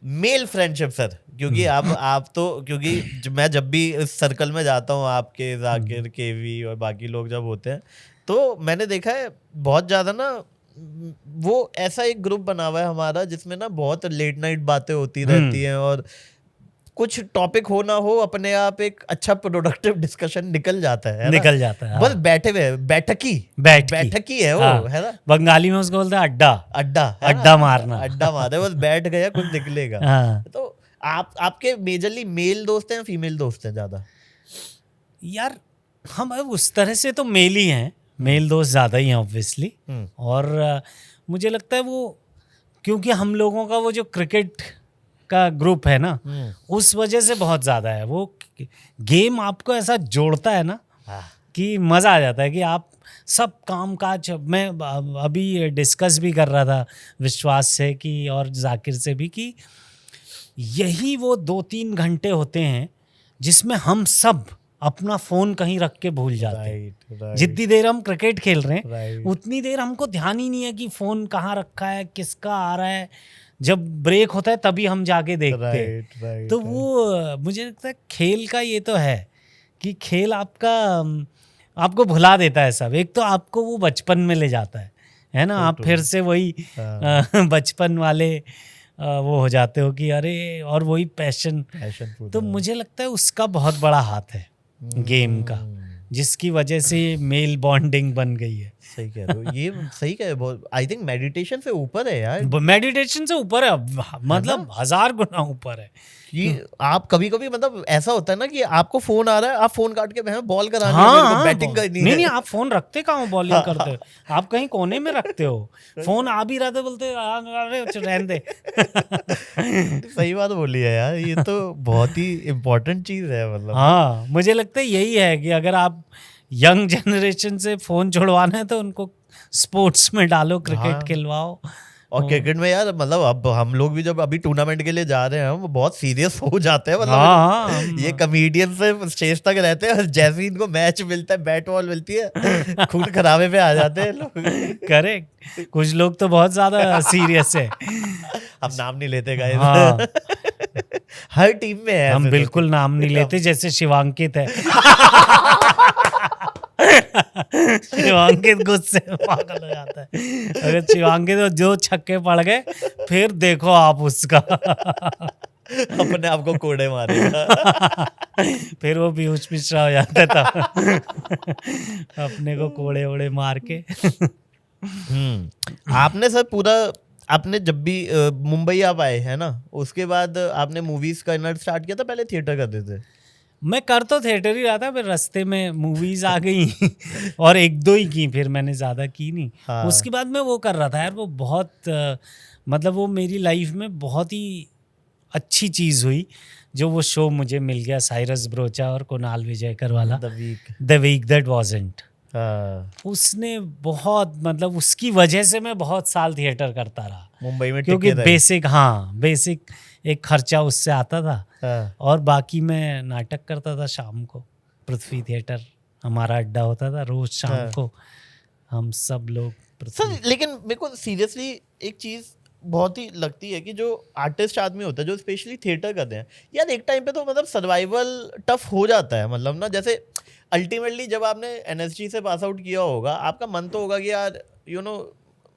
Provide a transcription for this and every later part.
Mail friendship sir, क्योंकि आप तो, क्योंकि मैं जब भी इस सर्कल में जाता हूँ, आपके जाकिर, केवी और बाकी लोग जब होते हैं, तो मैंने देखा है बहुत ज्यादा ना, वो ऐसा एक ग्रुप बना हुआ है हमारा जिसमें ना बहुत लेट नाइट बातें होती रहती हैं, और कुछ टॉपिक हो ना हो, अपने आप एक अच्छा प्रोडक्टिव डिस्कशन निकल जाता है ना? निकल जाता है। बस बैठे हुए, बैठकी है वो, है ना? बंगाली में उसको बोलते हैं अड्डा, अड्डा मारना, अड्डा मारे, बस बैठ गया, कुछ निकलेगा। तो आपके मेजरली मेल दोस्त हैं, फीमेल दोस्त हैं ज्यादा? यार हम उस तरह से तो मेल ही हैं, मेल दोस्त ज़्यादा ही हैं ऑब्वियसली। और मुझे लगता है वो, क्योंकि हम लोगों का वो जो क्रिकेट का ग्रुप है ना, उस वजह से बहुत ज़्यादा है। वो गेम आपको ऐसा जोड़ता है ना कि मज़ा आ जाता है कि आप सब काम काज। मैं अभी डिस्कस भी कर रहा था विश्वास से कि, और जाकिर से भी, कि यही वो 2-3 घंटे होते हैं जिसमें हम सब अपना फ़ोन कहीं रख के भूल जाते हैं। जितनी देर हम क्रिकेट खेल रहे हैं उतनी देर हमको ध्यान ही नहीं है कि फ़ोन कहाँ रखा है, किसका आ रहा है। जब ब्रेक होता है तभी हम जाके देखते हैं। तो वो मुझे लगता है खेल का ये तो है कि खेल आपको भुला देता है सब। एक तो आपको वो बचपन में ले जाता है ना? आप फिर से वही बचपन वाले वो हो जाते हो कि अरे, और वही पैशन। तो मुझे लगता है उसका बहुत बड़ा हाथ है गेम का, जिसकी वजह से मेल बॉन्डिंग बन गई है। सही कह रहे हो, ये सही कह रहे हो। आई थिंक मेडिटेशन से ऊपर है यार, मेडिटेशन से ऊपर है, मतलब 1000 गुना ऊपर है। कि आप कभी कभी, मतलब ऐसा होता है ना कि आपको फोन आ रहा है, आप फोन काट के बॉल करानी है, मेरे को बैटिंग करनी है। नहीं, आप फोन रखते कहाँ हो बॉलिंग करते हो? आप कहीं कोने में रखते हो, फोन आ भी रहा था बोलते अरे रहने दे। सही बात बोली है यार, ये तो बहुत ही इम्पोर्टेंट चीज है, मतलब। हाँ, मुझे लगता है यही है कि अगर आप यंग जनरेशन से फोन छुड़वाना है तो उनको स्पोर्ट्स में डालो, क्रिकेट खिलवाओ। और क्रिकेट में यार, मतलब अब हम लोग भी जब अभी टूर्नामेंट के लिए जा रहे हैं, वो बहुत सीरियस हो जाते हैं, मतलब ये कॉमेडियन से स्टेज तक रहते हैं, जैसे ही इनको मैच मिलता है, बैट बॉल मिलती है, खून खराबे पे आ जाते हैं लोग। करेक्ट, कुछ लोग तो बहुत ज्यादा सीरियस है। हम नाम नहीं लेते गाइस। हर टीम में है, हम बिल्कुल नाम नहीं लेते, जैसे शिवांकित है। शिवांकित गुस्से में पागल हो जाता है। अगर शिवांकित जो छक्के पड़ गए फिर देखो आप उसका। अपने आप को कोड़े मारेगा। फिर वो पीयूष मिश्रा हो जाता था। अपने को कोड़े वोड़े मार के। आपने सर पूरा, आपने जब भी मुंबई आप आए हैं ना, उसके बाद आपने मूवीज करना स्टार्ट किया था, पहले थिएटर करते थे? मैं कर तो थिएटर ही रहा था, फिर रास्ते में मूवीज आ गई और 1-2 ही की, फिर मैंने ज़्यादा की नहीं। हाँ। उसके बाद मैं वो कर रहा था यार, वो बहुत मतलब वो मेरी लाइफ में बहुत ही अच्छी चीज़ हुई जो वो शो मुझे मिल गया, साइरस ब्रोचा और कुणाल विजयकर वाला, द वीक दैट वाज़न्ट। उसने बहुत, मतलब उसकी वजह से मैं बहुत साल थिएटर करता रहा मुंबई में, क्योंकि बेसिक एक खर्चा उससे आता था। और बाकी मैं नाटक करता था शाम को, पृथ्वी थिएटर हमारा अड्डा होता था रोज शाम को, हम सब लोग सर। लेकिन मेरे को सीरियसली एक चीज बहुत ही लगती है कि जो आर्टिस्ट आदमी होता है, जो स्पेशली थिएटर करते हैं यार, एक टाइम पे तो मतलब सर्वाइवल टफ हो जाता है, मतलब ना, जैसे अल्टीमेटली जब आपने एनएसजी से पास आउट किया होगा, आपका मन तो होगा कि यार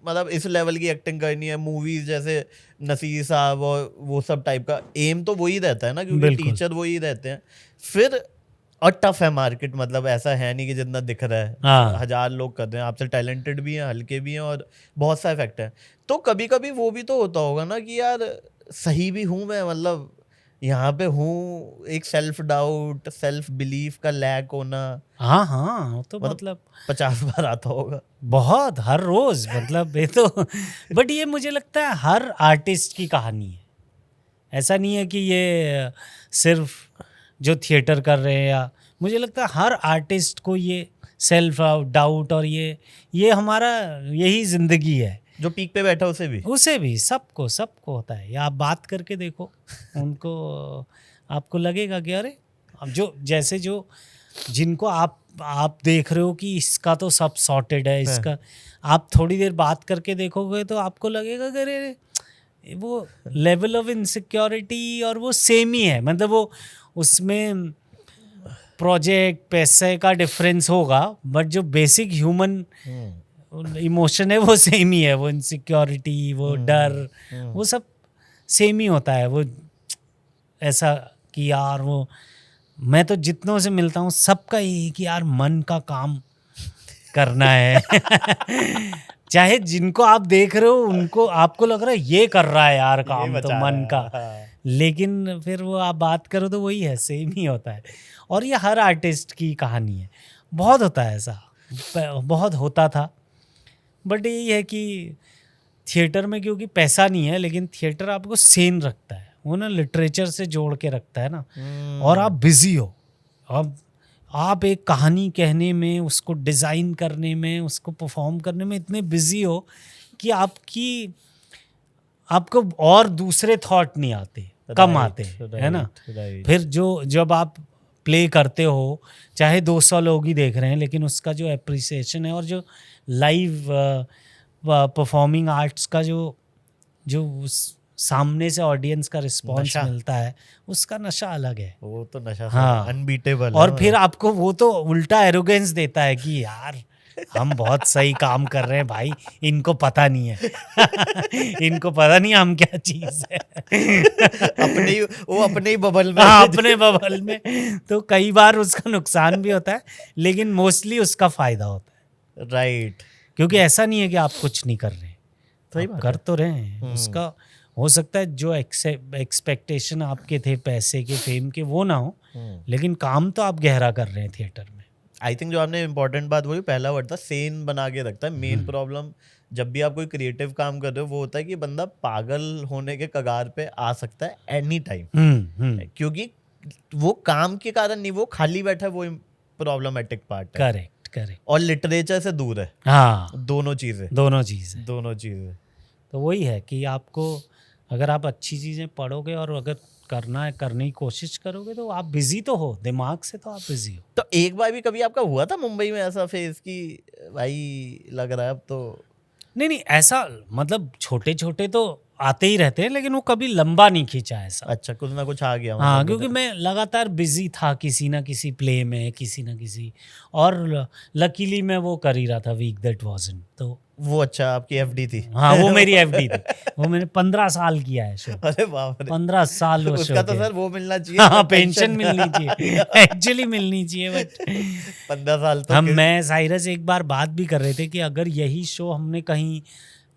मतलब इस लेवल की एक्टिंग करनी है, मूवीज जैसे नसीर साहब और वो सब टाइप का एम तो वही रहता है ना, क्योंकि टीचर वही रहते हैं। फिर और टफ है मार्केट, मतलब ऐसा है नहीं कि जितना दिख रहा है, 1000 लोग कर रहे हैं, आपसे टैलेंटेड भी हैं, हल्के भी हैं, और बहुत सा इफेक्ट है। तो कभी कभी वो भी तो होता होगा ना कि यार सही भी हूँ मैं, मतलब यहाँ पे हूँ, एक सेल्फ डाउट, सेल्फ बिलीफ का लैक होना। हाँ, तो मतलब 50 बार आता होगा, बहुत, हर रोज, मतलब ये तो। बट ये मुझे लगता है हर आर्टिस्ट की कहानी है, ऐसा नहीं है कि ये सिर्फ जो थिएटर कर रहे हैं, या मुझे लगता है हर आर्टिस्ट को ये सेल्फ डाउट और ये हमारा यही जिंदगी है। जो पीक पे बैठा उसे भी सबको होता है। या आप बात करके देखो उनको, आपको लगेगा कि अरे, अब जो जिनको आप देख रहे हो कि इसका तो सब सॉर्टेड है, इसका, आप थोड़ी देर बात करके देखोगे तो आपको लगेगा कि अरे वो लेवल ऑफ इनसिक्योरिटी और वो सेम ही है, मतलब वो उसमें प्रोजेक्ट पैसे का डिफरेंस होगा बट जो बेसिक ह्यूमन इमोशन है वो सेम ही है, वो इनसिक्योरिटी, वो डर, वो सब सेम ही होता है। वो ऐसा कि यार वो मैं तो जितनों से मिलता हूँ सबका यही कि यार मन का काम करना है चाहे जिनको आप देख रहे हो उनको आपको लग रहा है ये कर रहा है यार काम तो मन का, लेकिन फिर वो आप बात करो तो वही है, सेम ही होता है। और ये हर आर्टिस्ट की कहानी है, बहुत होता है ऐसा, बहुत होता था। बट यही है कि थिएटर में क्योंकि पैसा नहीं है, लेकिन थिएटर आपको सेन रखता है, वो ना लिटरेचर से जोड़ के रखता है ना, और आप बिजी हो, अब आप एक कहानी कहने में, उसको डिज़ाइन करने में, उसको परफॉर्म करने में इतने बिजी हो कि आपको और दूसरे थॉट नहीं आते, कम आते, है ना। फिर जब आप प्ले करते हो, चाहे 200 लोग ही देख रहे हैं, लेकिन उसका जो एप्रिसिएशन है और जो लाइव परफॉर्मिंग आर्ट्स का जो सामने से ऑडियंस का रिस्पॉन्स मिलता है, उसका नशा अलग है। वो तो नशा अनबीटेबल। और फिर आपको वो तो उल्टा एरोगेंस देता है कि यार हम बहुत सही काम कर रहे हैं भाई, इनको पता नहीं है इनको पता नहीं हम क्या चीज है अपने ही बबल में अपने बबल में। तो कई बार उसका नुकसान भी होता है, लेकिन मोस्टली उसका फायदा होता है। राइट। क्योंकि ऐसा नहीं है कि आप कुछ नहीं कर रहे, आप कर तो रहे हैं। उसका हो सकता है जो एक्सपेक्टेशन आपके थे पैसे के, फेम के, वो ना हो, लेकिन काम तो आप गहरा कर रहे हैं थिएटर में। आई थिंक जो आपने इम्पोर्टेंट बात बोली, पहला वर्ड था सेन बना के रखता है। मेन प्रॉब्लम जब भी आप कोई क्रिएटिव काम कर रहे हो वो होता है कि बंदा पागल होने के कगार पे आ सकता है एनी टाइम, क्योंकि वो काम के कारण नहीं, वो खाली बैठा है, वो प्रॉब्लमेटिक पार्ट है। करेक्ट। और लिटरेचर से दूर है। हाँ, दोनों चीजें। तो वही है कि आपको अगर आप अच्छी चीजें पढ़ोगे और अगर करने की कोशिश करोगे तो आप बिजी तो हो, दिमाग से तो आप बिजी हो। तो एक बार भी कभी आपका हुआ था मुंबई में ऐसा फेस कि भाई लग रहा है अब तो? नहीं, ऐसा मतलब छोटे छोटे तो आते ही रहते हैं, लेकिन वो कभी लंबा नहीं खींचा ऐसा। अच्छा, कुछ ना कुछ आ गया। हाँ, क्योंकि मैं लगातार बिजी था किसी ना किसी प्ले में, किसी ना किसी, और लकीली मैं वो कर ही रहा था वीक दैट वाज़न्ट। तो वो अच्छा आपकी एफडी थी? हाँ, वो मेरी एफडी थी। वो मैंने 15 साल किया है शो। अरे बाप रे, 15 साल वो उसका तो सर वो मिलना चाहिए। हाँ, पेंशन मिलनी चाहिए, एक्चुअली मिलनी चाहिए। बट 15 साल तो मैं साइरस एक बार बात भी कर रहे थे कि अगर यही शो हमने कहीं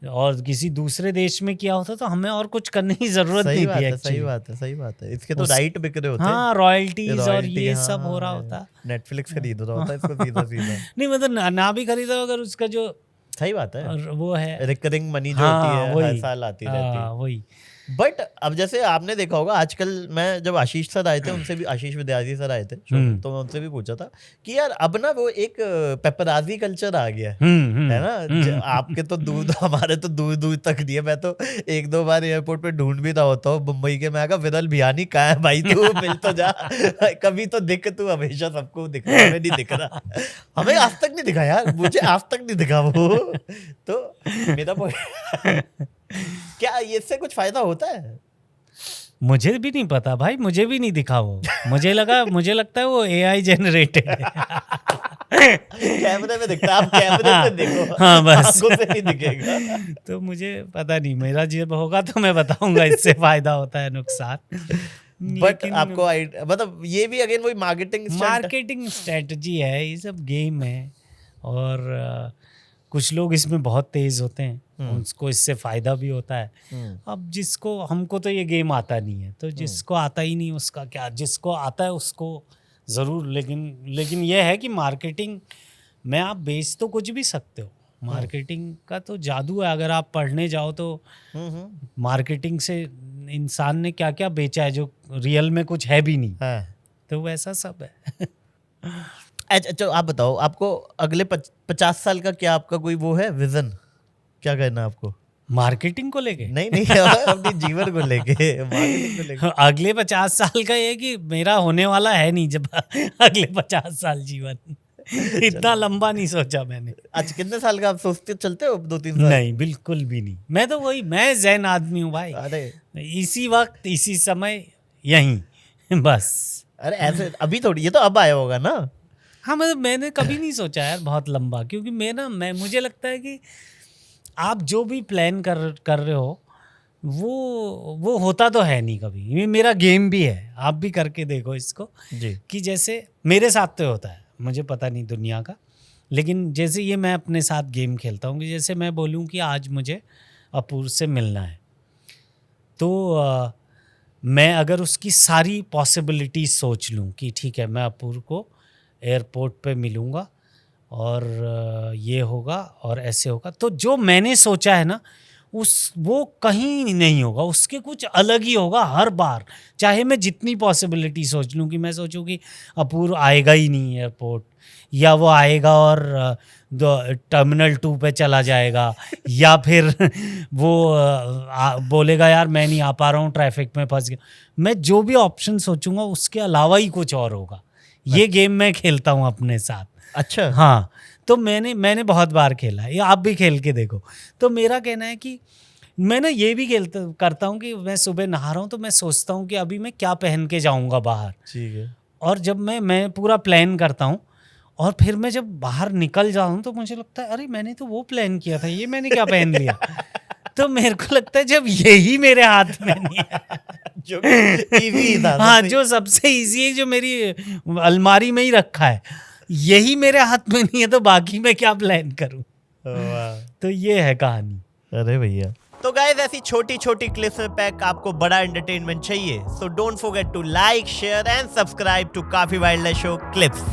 और किसी दूसरे देश में किया होता तो हमें और कुछ करने की जरूरत नहीं थी। सही बात है। इसके तो राइट बिक रहे होते। हाँ, रॉयल्टीज और ये सब हो रहा होता। नेटफ्लिक्स खरीद रहा होता इसको सीधा नहीं, मतलब ना भी खरीदा अगर उसका जो सही बात है, और वो है रिकरिंग मनी जो होती है हर साल आती रहती है। वही। बट अब जैसे आपने देखा होगा आजकल, मैं जब आशीष सर आए थे उनसे भी, आशीष विद्यार्थी सर आए थे, तो मैं उनसे भी पूछा था कि यार अब ना वो एक पेपराजी कल्चर आ गया है ना। आपके तो दूर, हमारे तो दूर दूर तक नहीं है। मैं तो 1-2 बार एयरपोर्ट पे ढूंढ भी रहा होता हूँ मुंबई के। मैं कहा विरल भियानी कहाँ है भाई, तू मिल तो जा कभी तो दिख, तू हमेशा सबको दिख रहा, हमें नहीं दिख रहा। हमें आज तक नहीं दिखा यार, मुझे आज तक नहीं दिखा वो। तो मेरा क्या इससे कुछ फायदा होता है? मुझे भी नहीं पता भाई, मुझे भी नहीं दिखा वो। मुझे लगता है वो AI जनरेटेड है। कैमरे में दिखता है, आप कैमरे में देखो। हाँ, बस आंखों से नहीं दिखेगा। तो मुझे पता नहीं, मेरा जब होगा तो मैं बताऊंगा इससे फायदा होता है नुकसान। बट आपको मतलब ये भी अगेन वही मार्केटिंग स्ट्रेटजी है, ये सब गेम है। और कुछ लोग इसमें बहुत तेज होते हैं, उसको इससे फायदा भी होता है। अब हमको तो ये गेम आता नहीं है, तो जिसको आता ही नहीं उसका क्या, जिसको आता है उसको ज़रूर। लेकिन ये है कि मार्केटिंग में आप बेच तो कुछ भी सकते हो। मार्केटिंग का तो जादू है। अगर आप पढ़ने जाओ तो मार्केटिंग से इंसान ने क्या क्या बेचा है जो रियल में कुछ है भी नहीं। तो वैसा सब है। अच्छा, आप बताओ, आपको अगले 50 साल का क्या आपका कोई वो है विजन? क्या करना है आपको मार्केटिंग को लेके? नहीं अपनी जीवन को लेके, मार्केटिंग को लेके। अगले 50 साल का ये कि मेरा होने वाला है नहीं जब अगले 50 साल जीवन। इतना लंबा नहीं सोचा मैंने। आज कितने साल का आप सोचते चलते हो 2-3 साल? नहीं, बिल्कुल भी नहीं। मैं तो वही, मैं ज़ैन आदमी हूँ भाई। अरे इसी वक्त, इसी समय, यहीं बस। अरे ऐसे अभी थोड़ी, ये तो अब आया होगा ना। हाँ, मतलब मैंने कभी नहीं सोचा यार बहुत लंबा, क्योंकि मैं मुझे लगता है कि आप जो भी प्लान कर रहे हो वो होता तो है नहीं कभी। ये मेरा गेम भी है, आप भी करके देखो इसको जी कि जैसे मेरे साथ तो होता है, मुझे पता नहीं दुनिया का, लेकिन जैसे ये मैं अपने साथ गेम खेलता हूँ कि जैसे मैं बोलूँ कि आज मुझे अपूर्व से मिलना है, तो मैं अगर उसकी सारी पॉसिबिलिटीज सोच लूँ कि ठीक है मैं अपूर्व को एयरपोर्ट पे मिलूँगा और ये होगा और ऐसे होगा, तो जो मैंने सोचा है ना वो कहीं नहीं होगा, उसके कुछ अलग ही होगा हर बार। चाहे मैं जितनी पॉसिबिलिटी सोच लूँ कि मैं सोचूं कि अपूर्व आएगा ही नहीं एयरपोर्ट, या वो आएगा और टर्मिनल 2 पे चला जाएगा, या फिर वो बोलेगा यार मैं नहीं आ पा रहा हूँ, ट्रैफिक में फंस गया। मैं जो भी ऑप्शन सोचूंगा उसके अलावा ही कुछ और होगा। ये गेम मैं खेलता हूँ अपने साथ। अच्छा। हाँ, तो मैंने बहुत बार खेला है, ये आप भी खेल के देखो। तो मेरा कहना है कि मैं ना ये भी करता हूँ कि मैं सुबह नहा रहा हूँ तो मैं सोचता हूँ कि अभी मैं क्या पहन के जाऊँगा बाहर। ठीक है। और जब मैं पूरा प्लान करता हूँ और फिर मैं जब बाहर निकल जाऊँ तो मुझे लगता है अरे मैंने तो वो प्लान किया था, ये मैंने क्या पहन लिया। तो मेरे को लगता है जब यही मेरे हाथ में नहीं है जो इजी था। हाँ, जो सबसे इजी है, जो मेरी अलमारी में ही रखा है, यही मेरे हाथ में नहीं है, तो बाकी मैं क्या प्लान करूं। तो ये है कहानी। अरे भैया, तो गाइस ऐसी छोटी छोटी क्लिप्स में पैक आपको बड़ा एंटरटेनमेंट चाहिए, so don't forget to like, share and subscribe to काफी वाइल्ड लाइफ शो क्लिप्स।